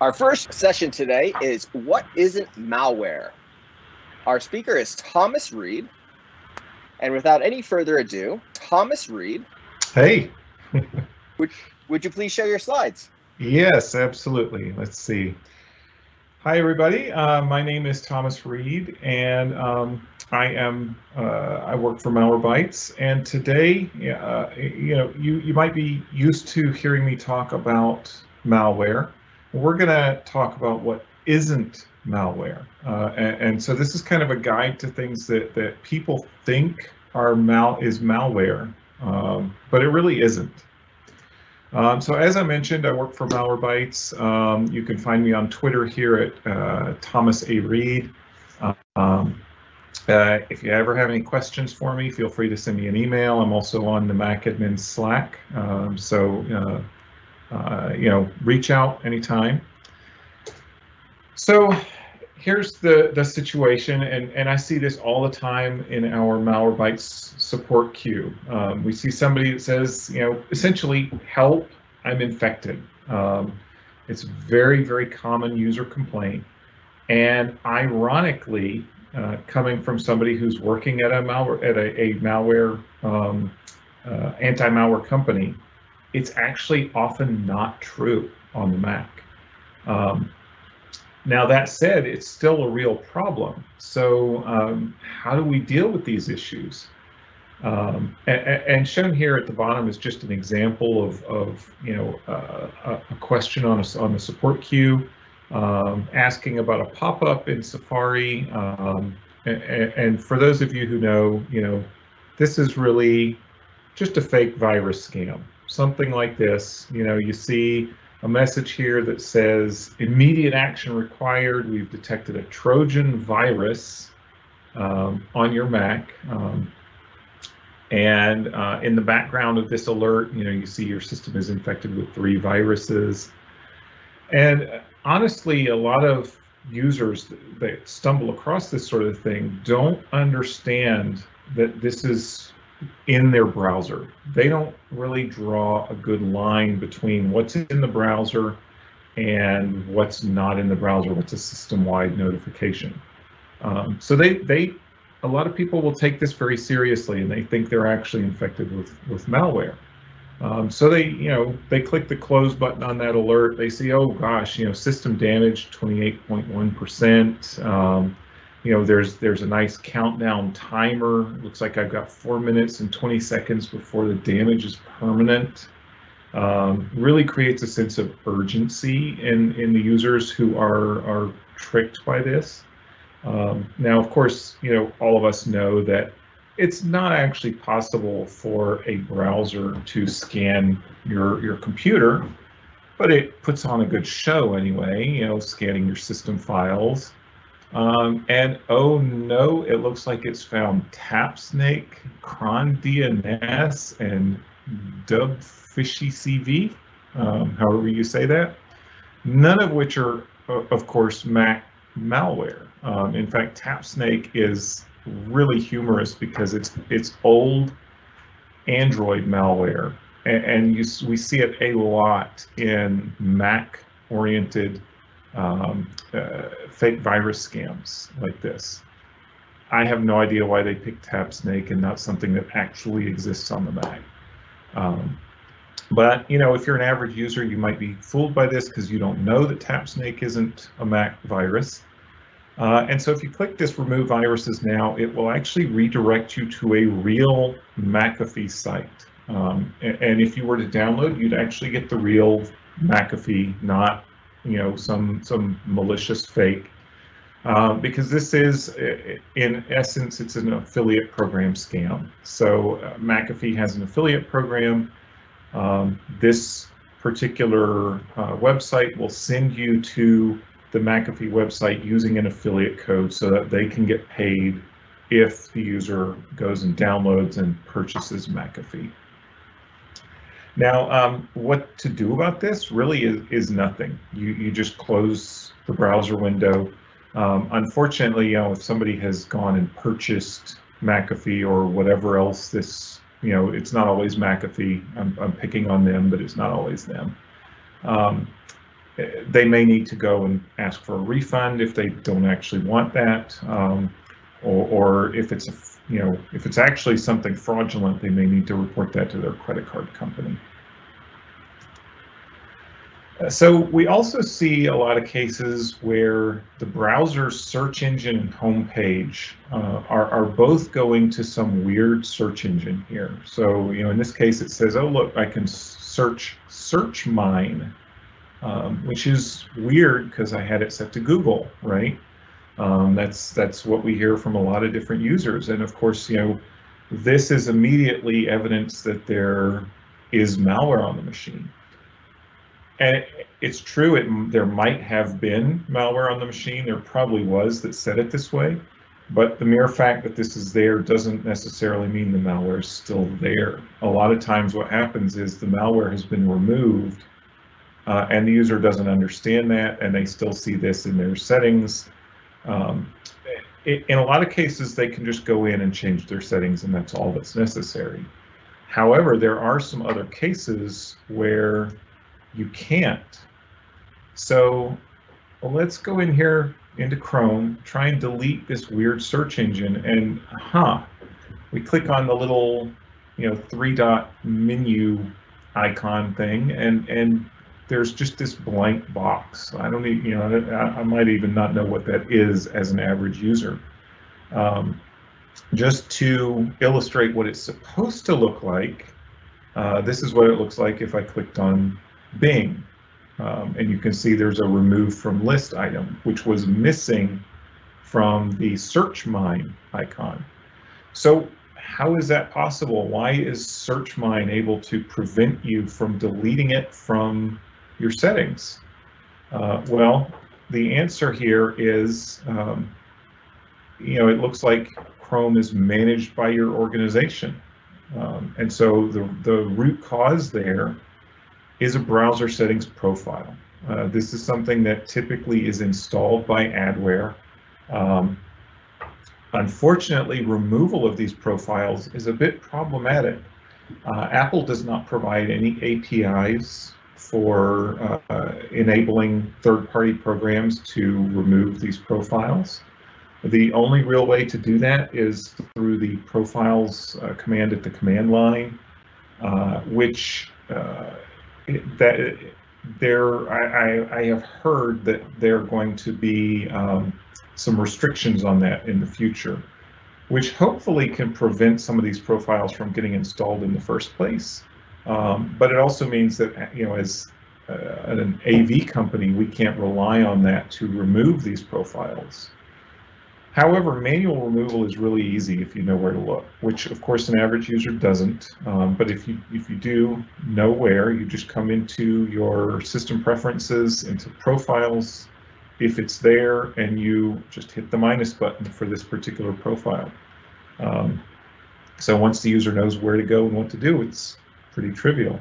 Our first session today is What Isn't Malware? Our speaker is Thomas Reed. And without any further ado, Thomas Reed. Hey. Would you please share your slides? Yes, absolutely. Let's see. Hi, everybody. My name is Thomas Reed, and I work for Malwarebytes. And today, you might be used to hearing me talk about malware. We're going to talk about what isn't malware. And so this is kind of a guide to things that people think is malware, but it really isn't. So as I mentioned, I work for Malwarebytes. You can find me on Twitter here at Thomas A. Reed. If you ever have any questions for me, feel free to send me an email. I'm also on the MacAdmins Slack, reach out anytime. So here's the situation, and I see this all the time in our Malwarebytes support queue. We see somebody that says, essentially, help, I'm infected. It's very, very common user complaint. And ironically, coming from somebody who's working at a malware anti-malware company, it's actually often not true on the Mac. Now, that said, it's still a real problem. So how do we deal with these issues? And shown here at the bottom is just an example of a question on the support queue, asking about a pop-up in Safari. And for those of you who know, this is really just a fake virus scam. Something like this, you see a message here that says immediate action required. We've detected a Trojan virus on your Mac. And in the background of this alert, you see your system is infected with 3 viruses. And honestly, a lot of users that stumble across this sort of thing don't understand that this is in their browser. They don't really draw a good line between what's in the browser and what's not in the browser, what's a system-wide notification. So a lot of people will take this very seriously, and they think they're actually infected with malware. So they click the close button on that alert. They see, oh gosh, system damage 28.1%. There's a nice countdown timer. Looks like I've got 4 minutes and 20 seconds before the damage is permanent. Really creates a sense of urgency in the users who are tricked by this. Now, of course, all of us know that it's not actually possible for a browser to scan your computer, but it puts on a good show anyway, scanning your system files. And oh no, it looks like it's found TapSnake, cron DNS, and dubfishy CV, however you say that, none of which are, of course, Mac malware. In fact, TapSnake is really humorous because it's old Android malware, and we see it a lot in Mac-oriented fake virus scams like this. I have no idea why they picked TapSnake and not something that actually exists on the Mac. But if you're an average user, you might be fooled by this because you don't know that TapSnake isn't a Mac virus. And so if you click this remove viruses now, it will actually redirect you to a real McAfee site. And if you were to download, you'd actually get the real McAfee, not some malicious fake. Because this is, in essence, it's an affiliate program scam. So McAfee has an affiliate program. This particular website will send you to the McAfee website using an affiliate code so that they can get paid if the user goes and downloads and purchases McAfee. Now, what to do about this really is nothing. You just close the browser window. Unfortunately, if somebody has gone and purchased McAfee or whatever else this, it's not always McAfee. I'm picking on them, but it's not always them. they may need to go and ask for a refund if they don't actually want that, or if it's if it's actually something fraudulent, they may need to report that to their credit card company. So we also see a lot of cases where the browser's search engine and homepage are both going to some weird search engine here. So in this case it says, oh look, I can search mine, which is weird because I had it set to Google, right? That's what we hear from a lot of different users, and of course this is immediately evidence that there is malware on the machine. And it's true, there might have been malware on the machine. There probably was that set it this way. But the mere fact that this is there doesn't necessarily mean the malware is still there. A lot of times what happens is the malware has been removed and the user doesn't understand that, and they still see this in their settings. In a lot of cases, they can just go in and change their settings, and that's all that's necessary. However, there are some other cases where you can't. So let's go in here into Chrome, try and delete this weird search engine, and we click on the little 3-dot menu icon thing, and there's just this blank box. I don't even, I might even not know what that is as an average user. Just to illustrate what it's supposed to look like, this is what it looks like if I clicked on Bing, and you can see there's a remove from list item, which was missing from the search mine icon. So how is that possible? Why is search mine able to prevent you from deleting it from your settings? Well, the answer here is, it looks like Chrome is managed by your organization, and so the root cause there is a browser settings profile. This is something that typically is installed by adware. Unfortunately, removal of these profiles is a bit problematic. Apple does not provide any APIs for enabling third-party programs to remove these profiles. The only real way to do that is through the profiles command at the command line, which I have heard that there are going to be some restrictions on that in the future, which hopefully can prevent some of these profiles from getting installed in the first place. But it also means that as an AV company, we can't rely on that to remove these profiles. However, manual removal is really easy if you know where to look, which of course an average user doesn't. But if you do know where, you just come into your system preferences, into profiles, if it's there, and you just hit the minus button for this particular profile. So once the user knows where to go and what to do, it's pretty trivial.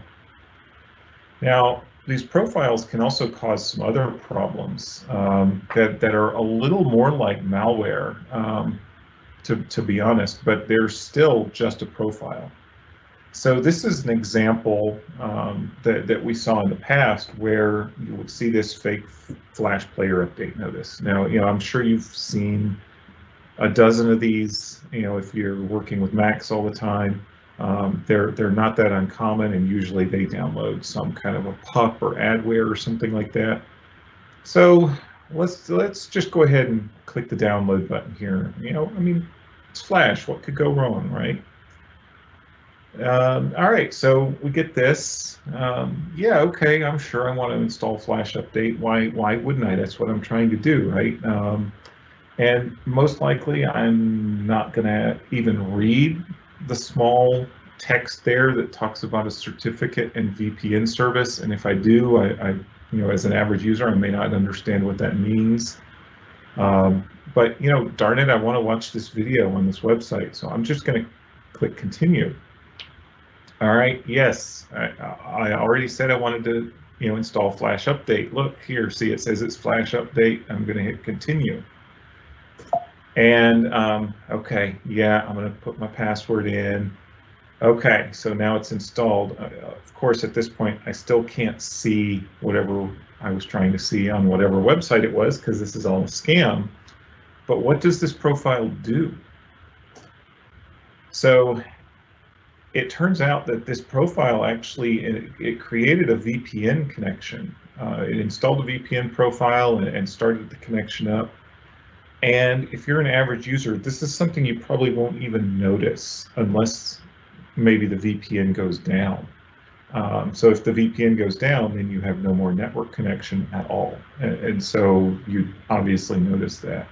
Now, these profiles can also cause some other problems that are a little more like malware, to be honest, but they're still just a profile. So this is an example that we saw in the past where you would see this fake Flash player update notice. Now, I'm sure you've seen a dozen of these, if you're working with Macs all the time. They're not that uncommon, and usually they download some kind of a pup or adware or something like that. So let's just go ahead and click the download button here. It's Flash. What could go wrong, right? All right, so we get this. Yeah, okay, I'm sure I want to install Flash Update. Why wouldn't I? That's what I'm trying to do, right? And most likely I'm not going to even read the small text there that talks about a certificate and VPN service. And if I do, I as an average user, I may not understand what that means. But darn it, I want to watch this video on this website, so I'm just going to click continue. All right, yes, I already said I wanted to install Flash Update. Look here, see, it says it's Flash Update. I'm going to hit continue. And okay, yeah, I'm going to put my password in. Okay, so now it's installed. Of course, at this point, I still can't see whatever I was trying to see on whatever website it was, because this is all a scam. But what does this profile do? So it turns out that this profile actually, it created a VPN connection. It installed a VPN profile and started the connection up. And if you're an average user, this is something you probably won't even notice unless maybe the VPN goes down. So if the VPN goes down, then you have no more network connection at all. And so you obviously notice that.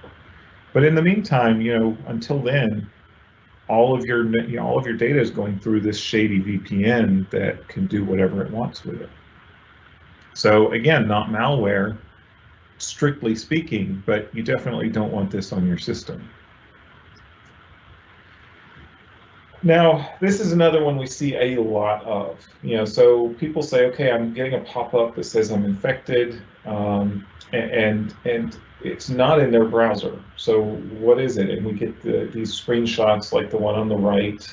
But in the meantime, until then, all of your data is going through this shady VPN that can do whatever it wants with it. So again, not malware, strictly speaking, but you definitely don't want this on your system. Now, this is another one we see a lot of. So people say, okay, I'm getting a pop-up that says I'm infected, and it's not in their browser. So what is it? And we get these screenshots like the one on the right.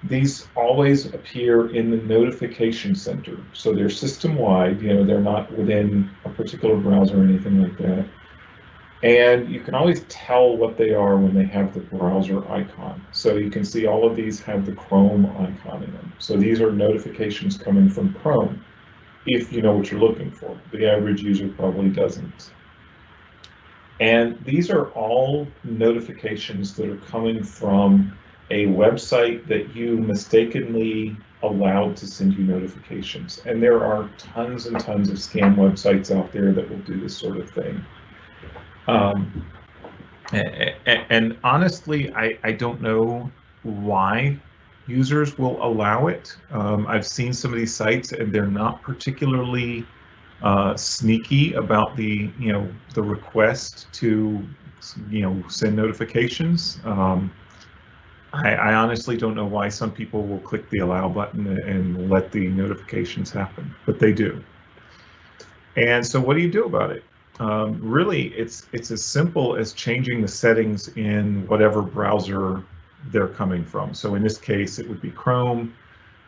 These always appear in the notification center. So they're system-wide, they're not within a particular browser or anything like that. And you can always tell what they are when they have the browser icon. So you can see all of these have the Chrome icon in them. So these are notifications coming from Chrome, if you know what you're looking for. The average user probably doesn't. And these are all notifications that are coming from a website that you mistakenly allowed to send you notifications. And there are tons and tons of scam websites out there that will do this sort of thing. And honestly, I don't know why users will allow it. I've seen some of these sites, and they're not particularly sneaky about the request to send notifications. I honestly don't know why some people will click the allow button and let the notifications happen, but they do. And so what do you do about it? Really, it's as simple as changing the settings in whatever browser they're coming from. So in this case, it would be Chrome.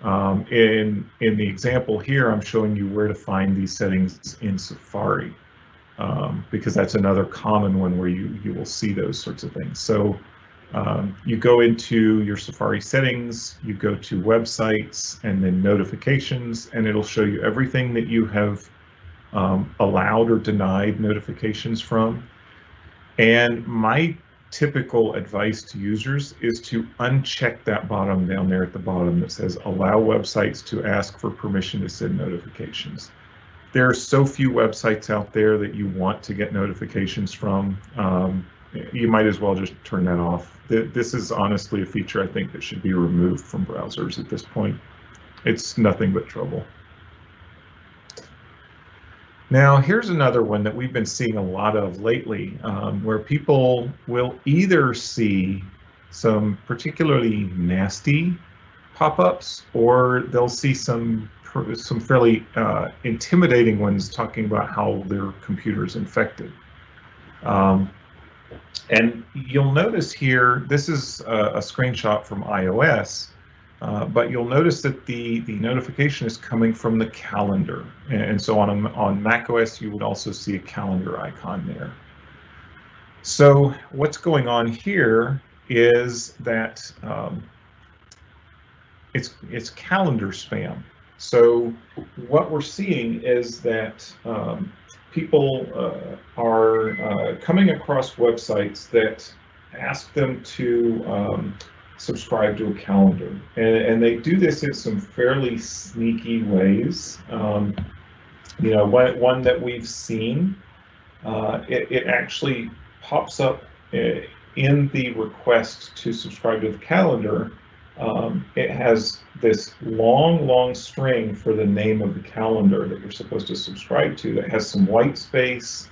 In the example here, I'm showing you where to find these settings in Safari, because that's another common one where you will see those sorts of things. So you go into your Safari settings, you go to websites, and then notifications, and it'll show you everything that you have allowed or denied notifications from. And my typical advice to users is to uncheck that bottom down there at the bottom that says allow websites to ask for permission to send notifications. There are so few websites out there that you want to get notifications from. You might as well just turn that off. This is honestly a feature I think that should be removed from browsers at this point. It's nothing but trouble. Now, here's another one that we've been seeing a lot of lately, where people will either see some particularly nasty pop-ups, or they'll see some fairly intimidating ones talking about how their computer is infected. And you'll notice here, this is a screenshot from iOS. But you'll notice that the notification is coming from the calendar. And so on macOS, you would also see a calendar icon there. So what's going on here is that it's calendar spam. So what we're seeing is that people are coming across websites that ask them to subscribe to a calendar, and they do this in some fairly sneaky ways. One that we've seen, it actually pops up in the request to subscribe to the calendar. It has this long string for the name of the calendar that you're supposed to subscribe to that has some white space,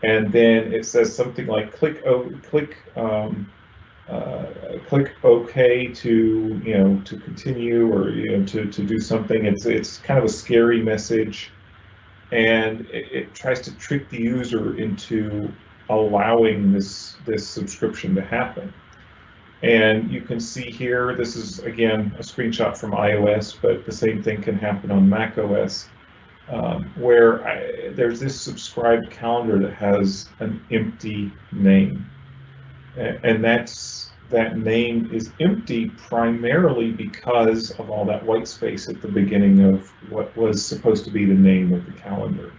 and then it says something like click OK to continue, or to do something. It's kind of a scary message, and it tries to trick the user into allowing this subscription to happen. And you can see here, this is again a screenshot from iOS, but the same thing can happen on macOS. where there's this subscribed calendar that has an empty name, and that name is empty primarily because of all that white space at the beginning of what was supposed to be the name of the calendar.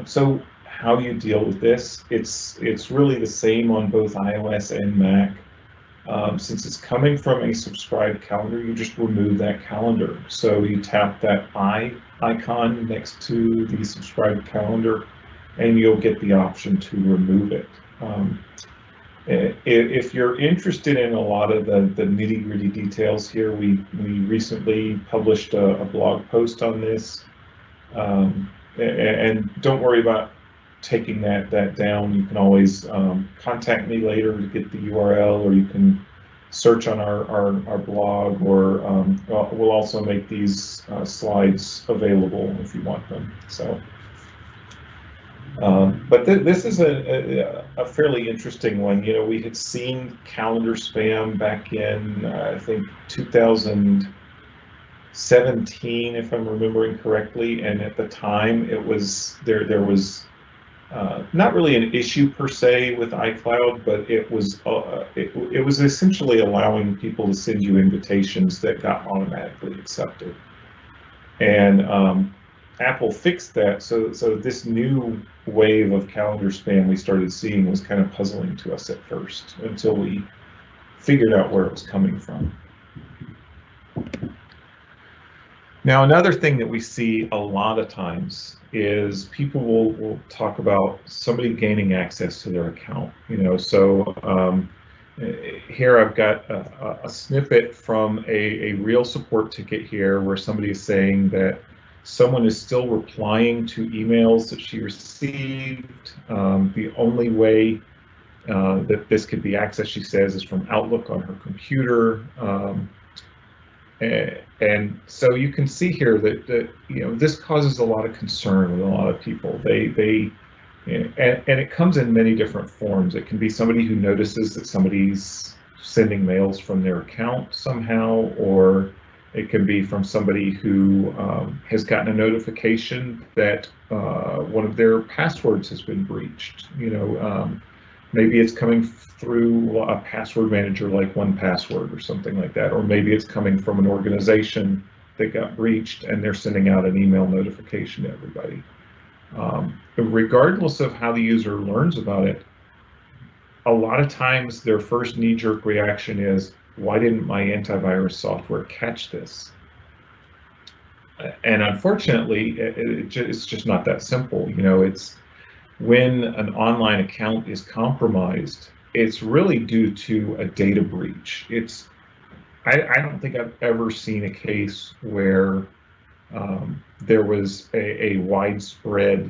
So how do you deal with this? It's really the same on both iOS and Mac. Since it's coming from a subscribed calendar, you just remove that calendar. So you tap that icon next to the subscribed calendar, and you'll get the option to remove it. If you're interested in a lot of the nitty-gritty details here, we recently published a blog post on this. And don't worry about taking that down. You can always contact me later to get the URL, or you can search on our blog, or we'll also make these slides available if you want them. So, but this is a fairly interesting one. You know, we had seen calendar spam back in I think 2017, if I'm remembering correctly, and at the time it was there was not really an issue per se with iCloud, but it was essentially allowing people to send you invitations that got automatically accepted. And Apple fixed that, so this new wave of calendar spam we started seeing was kind of puzzling to us at first, until we figured out where it was coming from. Now, another thing that we see a lot of times is people will talk about somebody gaining access to their account. You know, so here I've got a snippet from a real support ticket here, where somebody is saying that someone is still replying to emails that she received. The only way that this could be accessed, she says, is from Outlook on her computer. And so you can see here that you know, this causes a lot of concern with a lot of people. And it comes in many different forms. It can be somebody who notices that somebody's sending mails from their account somehow, or it can be from somebody who has gotten a notification that one of their passwords has been breached. You know, maybe it's coming through a password manager like 1Password or something like that, or maybe it's coming from an organization that got breached and they're sending out an email notification to everybody. Regardless of how the user learns about it, a lot of times their first knee-jerk reaction is, why didn't my antivirus software catch this? And unfortunately, it's just not that simple. You know, it's when an online account is compromised, it's really due to a data breach. I don't think I've ever seen a case where there was a widespread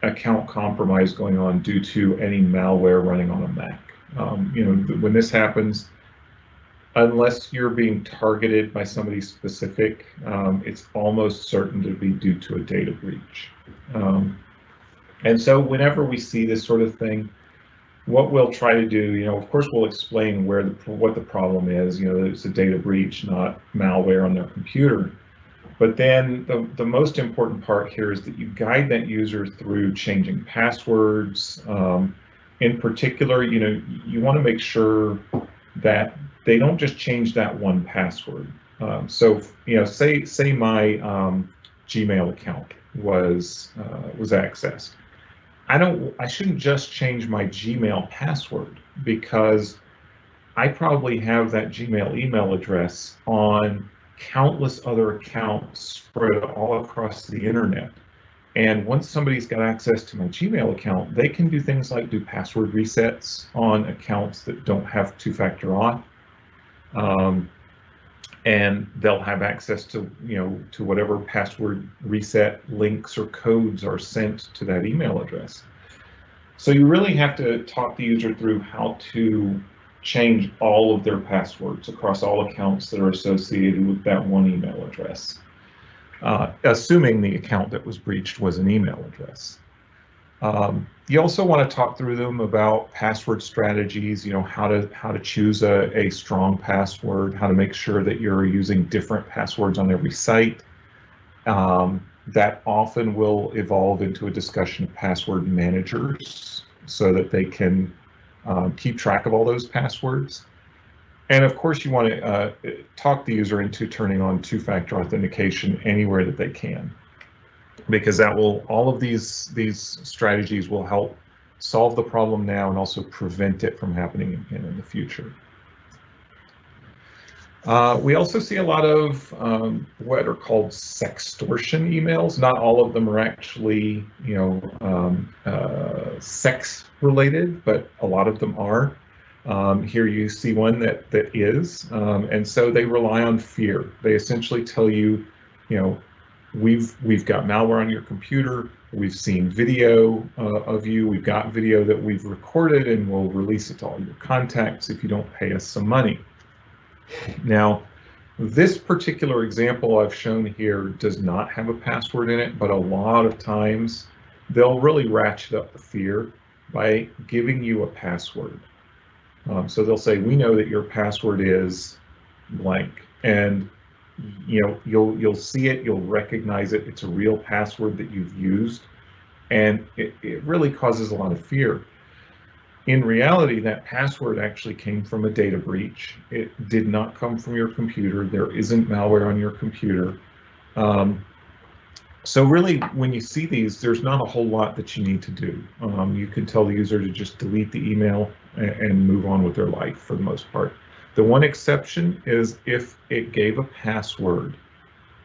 account compromise going on due to any malware running on a Mac. You know, when this happens, unless you're being targeted by somebody specific, it's almost certain to be due to a data breach. And so whenever we see this sort of thing, what we'll try to do, you know, of course, we'll explain what the problem is. You know, it's a data breach, not malware on their computer. But then the most important part here is that you guide that user through changing passwords. In particular, you know, you want to make sure that they don't just change that one password. So, you know, say my Gmail account was accessed. I shouldn't just change my Gmail password, because I probably have that Gmail email address on countless other accounts spread all across the internet. And once somebody's got access to my Gmail account, they can do things like do password resets on accounts that don't have two-factor auth. And they'll have access to, you know, to whatever password reset links or codes are sent to that email address. So you really have to talk the user through how to change all of their passwords across all accounts that are associated with that one email address, assuming the account that was breached was an email address. You also want to talk through them about password strategies, you know, how to choose a strong password, how to make sure that you're using different passwords on every site, That often will evolve into a discussion of password managers so that they can keep track of all those passwords. And of course, you want to talk the user into turning on two-factor authentication anywhere that they can, because that will, all of these strategies will help solve the problem now and also prevent it from happening again in the future. We also see a lot of what are called sextortion emails. Not all of them are actually, sex related, but a lot of them are. Here you see one that is, and so they rely on fear. They essentially tell you, we've got malware on your computer. We've seen video of you. We've got video that we've recorded, and we'll release it to all your contacts if you don't pay us some money. Now, this particular example I've shown here does not have a password in it, but a lot of times they'll really ratchet up the fear by giving you a password. So they'll say, we know that your password is blank, and you'll see it, you'll recognize it. It's a real password that you've used, and it really causes a lot of fear. In reality, that password actually came from a data breach. It did not come from your computer. There isn't malware on your computer. So really, when you see these, there's not a whole lot that you need to do. You can tell the user to just delete the email and move on with their life for the most part. The one exception is if it gave a password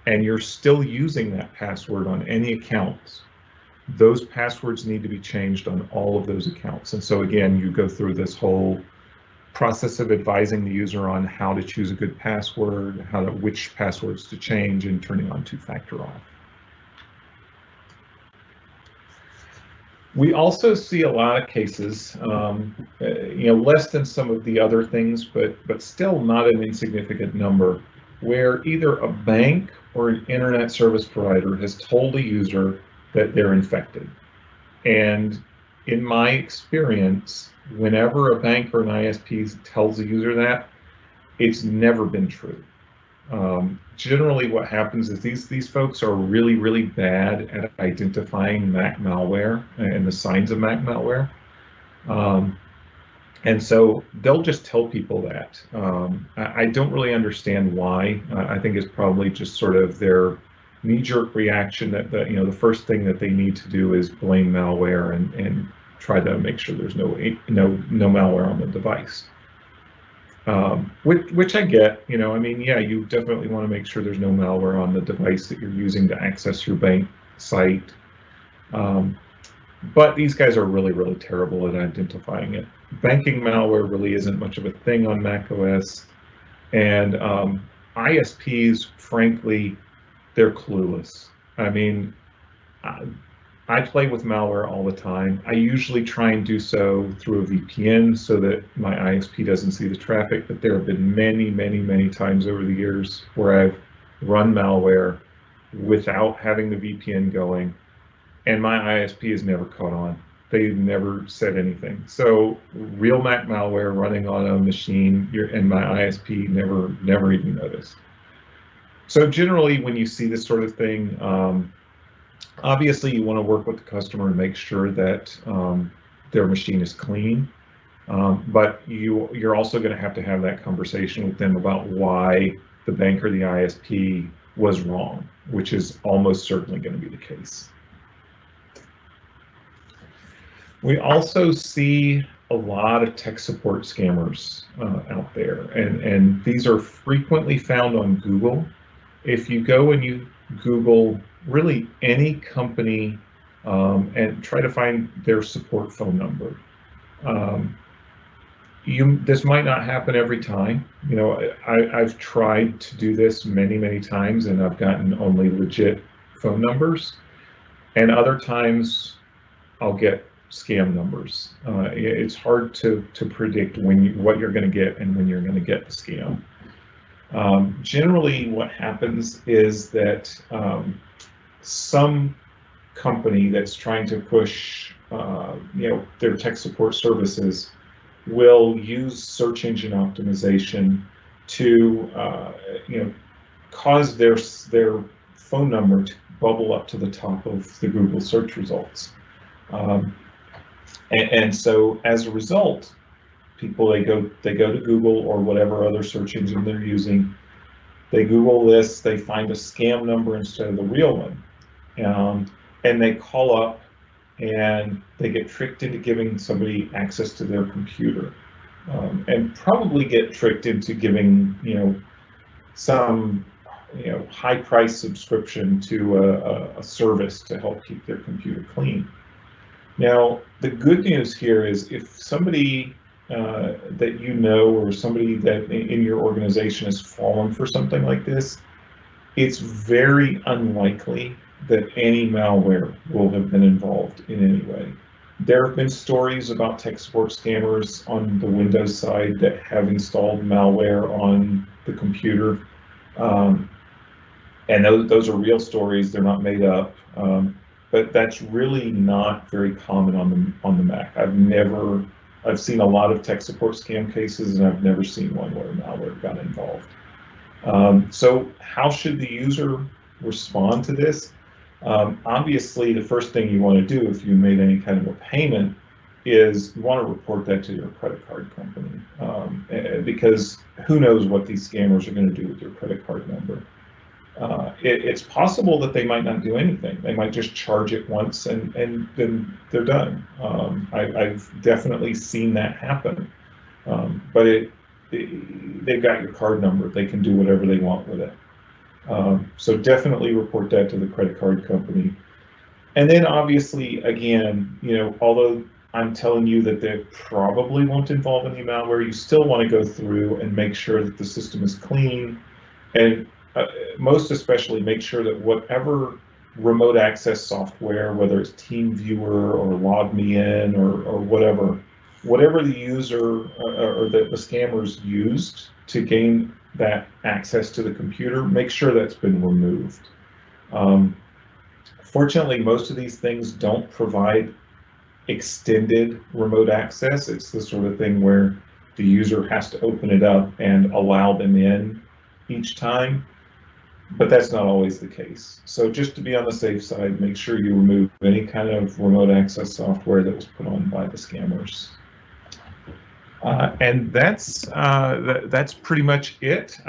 and you're still using that password on any accounts, those passwords need to be changed on all of those accounts. And so again, you go through this whole process of advising the user on how to choose a good password, which passwords to change, and turning on two-factor off. We also see a lot of cases, less than some of the other things, but still not an insignificant number, where either a bank or an internet service provider has told a user that they're infected. And in my experience, whenever a bank or an ISP tells a user that, it's never been true. Generally what happens is these folks are really, really bad at identifying Mac malware and the signs of Mac malware. And so they'll just tell people that. I don't really understand why. I think it's probably just sort of their knee-jerk reaction that the first thing that they need to do is blame malware and try to make sure there's no malware on the device. Which I get, yeah, you definitely want to make sure there's no malware on the device that you're using to access your bank site. But these guys are really, really terrible at identifying it. Banking malware really isn't much of a thing on macOS, and ISPs, frankly, they're clueless. I mean, I play with malware all the time. I usually try and do so through a VPN so that my ISP doesn't see the traffic, but there have been many, many, many times over the years where I've run malware without having the VPN going, and my ISP has never caught on. They've never said anything. So real Mac malware running on a machine, and my ISP never even noticed. So generally, when you see this sort of thing, obviously you want to work with the customer and make sure that their machine is clean. But you're also going to have that conversation with them about why the bank or the ISP was wrong, which is almost certainly going to be the case. We also see a lot of tech support scammers out there, and these are frequently found on Google. If you go and you Google really any company and try to find their support phone number, this might not happen every time. I've tried to do this many, many times, and I've gotten only legit phone numbers, and other times I'll get scam numbers. It's hard to predict what you're going to get and when you're going to get the scam. Generally, what happens is that some company that's trying to push, their tech support services will use search engine optimization to, cause their phone number to bubble up to the top of the Google search results. And so as a result, people, they go to Google or whatever other search engine they're using. They Google this, they find a scam number instead of the real one, and they call up and they get tricked into giving somebody access to their computer, and probably get tricked into giving, some, high price subscription to a service to help keep their computer clean. Now, the good news here is if somebody that you know or somebody that in your organization has fallen for something like this, it's very unlikely that any malware will have been involved in any way. There have been stories about tech support scammers on the Windows side that have installed malware on the computer, and those are real stories. They're not made up. But that's really not very common on the Mac. I've seen a lot of tech support scam cases, and I've never seen one where malware got involved. So how should the user respond to this? Obviously, the first thing you want to do if you made any kind of a payment is you want to report that to your credit card company, because who knows what these scammers are going to do with your credit card number. It's possible that they might not do anything. They might just charge it once and then they're done. I've definitely seen that happen. But they've got your card number. They can do whatever they want with it. So definitely report that to the credit card company. And then obviously, again, although I'm telling you that they probably won't involve any malware, you still want to go through and make sure that the system is clean, and most especially make sure that whatever remote access software, whether it's TeamViewer or LogMeIn or whatever the user or the scammers used to gain that access to the computer, make sure that's been removed. Fortunately, most of these things don't provide extended remote access. It's the sort of thing where the user has to open it up and allow them in each time. But that's not always the case. So just to be on the safe side, make sure you remove any kind of remote access software that was put on by the scammers. And that's pretty much it.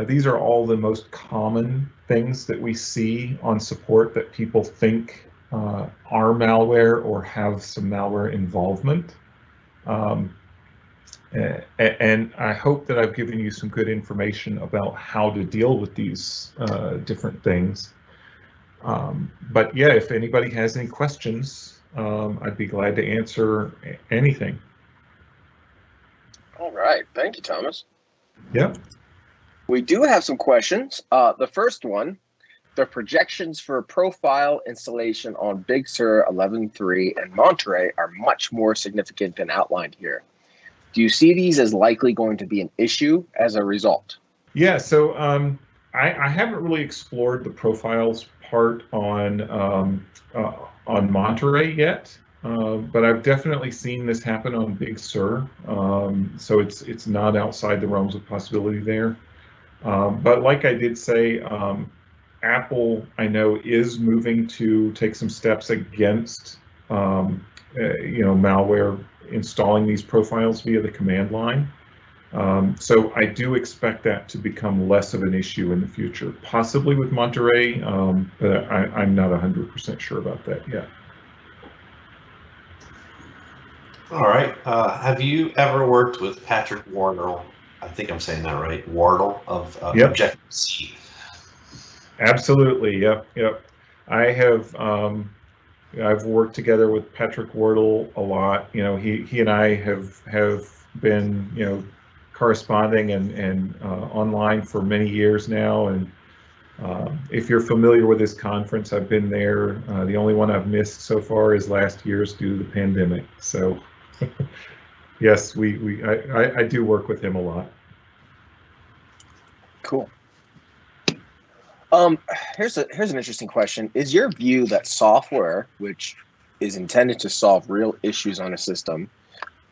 These are all the most common things that we see on support that people think are malware or have some malware involvement. And I hope that I've given you some good information about how to deal with these different things. But yeah, if anybody has any questions, I'd be glad to answer anything. All right, thank you, Thomas. Yeah. We do have some questions. The first one, the projections for profile installation on Big Sur 11.3 and Monterey are much more significant than outlined here. Do you see these as likely going to be an issue as a result? Yeah, so I haven't really explored the profiles part on Monterey yet, but I've definitely seen this happen on Big Sur. So it's not outside the realms of possibility there. But like I did say, Apple, I know, is moving to take some steps against malware installing these profiles via the command line. So I do expect that to become less of an issue in the future, possibly with Monterey, but I'm not 100% sure about that yet. All right. Have you ever worked with Patrick Wardle? I think I'm saying that right. Wardle of Yep. Objective-C. Absolutely. Yep. I have. I've worked together with Patrick Wardle a lot. He and I have been corresponding and online for many years now. And if you're familiar with this conference, I've been there. The only one I've missed so far is last year's due to the pandemic. So yes, I do work with him a lot. Cool. Here's an interesting question. Is your view that software, which is intended to solve real issues on a system,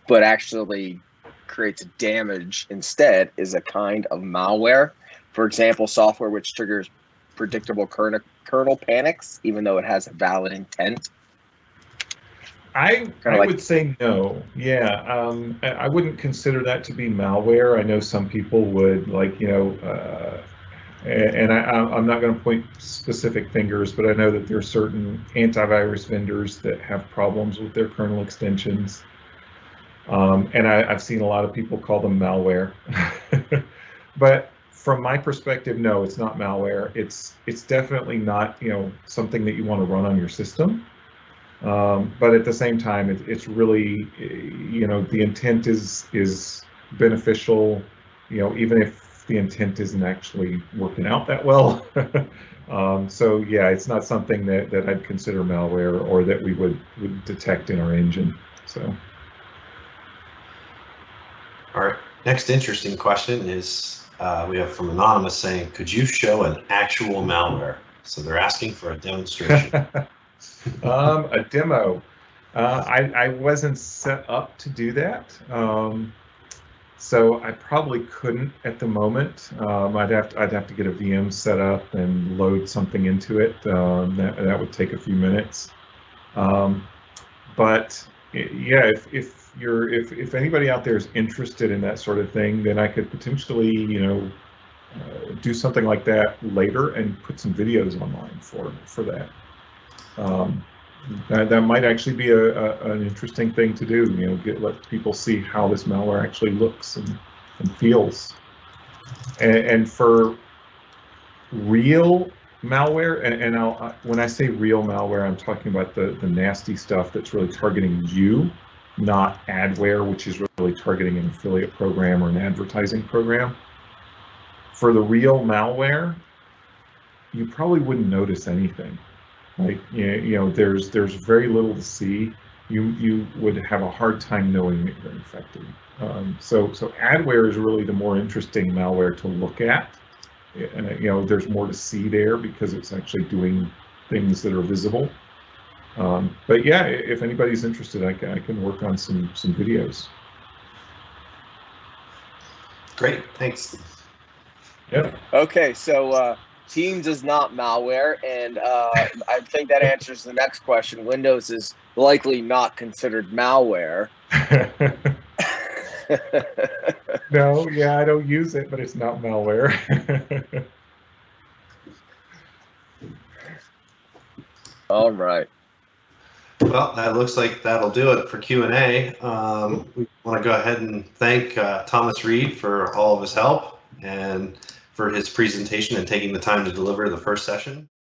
but actually creates damage instead, is a kind of malware? For example, software which triggers predictable kernel panics, even though it has a valid intent. I would say no. Yeah, I wouldn't consider that to be malware. I know some people would, like, and I'm not going to point specific fingers, but I know that there are certain antivirus vendors that have problems with their kernel extensions. And I've seen a lot of people call them malware. But from my perspective, no, it's not malware. It's definitely not, something that you want to run on your system. But at the same time, it's really, the intent is beneficial, even if the intent isn't actually working out that well. So yeah, it's not something that I'd consider malware or that we would detect in our engine. So. All right. Next interesting question is we have from Anonymous saying, could you show an actual malware? So they're asking for a demonstration. A demo. I wasn't set up to do that, so I probably couldn't at the moment. I'd have to get a VM set up and load something into it. That would take a few minutes. But yeah, if anybody out there is interested in that sort of thing, then I could potentially do something like that later and put some videos online for that. That might actually be an interesting thing to do. Let people see how this malware actually looks and feels. And for real malware, and when I say real malware, I'm talking about the nasty stuff that's really targeting you, not adware, which is really targeting an affiliate program or an advertising program. For the real malware, you probably wouldn't notice anything. Like, there's very little to see. You would have a hard time knowing that you're infected. So adware is really the more interesting malware to look at. There's more to see there because it's actually doing things that are visible. But yeah, if anybody's interested, I can work on some videos. Great, thanks. Yeah. Okay, so Teams is not malware, and I think that answers the next question. Windows is likely not considered malware. No, yeah, I don't use it, but it's not malware. All right. Well, that looks like that'll do it for Q&A. We want to go ahead and thank Thomas Reed for all of his help and for his presentation and taking the time to deliver the first session.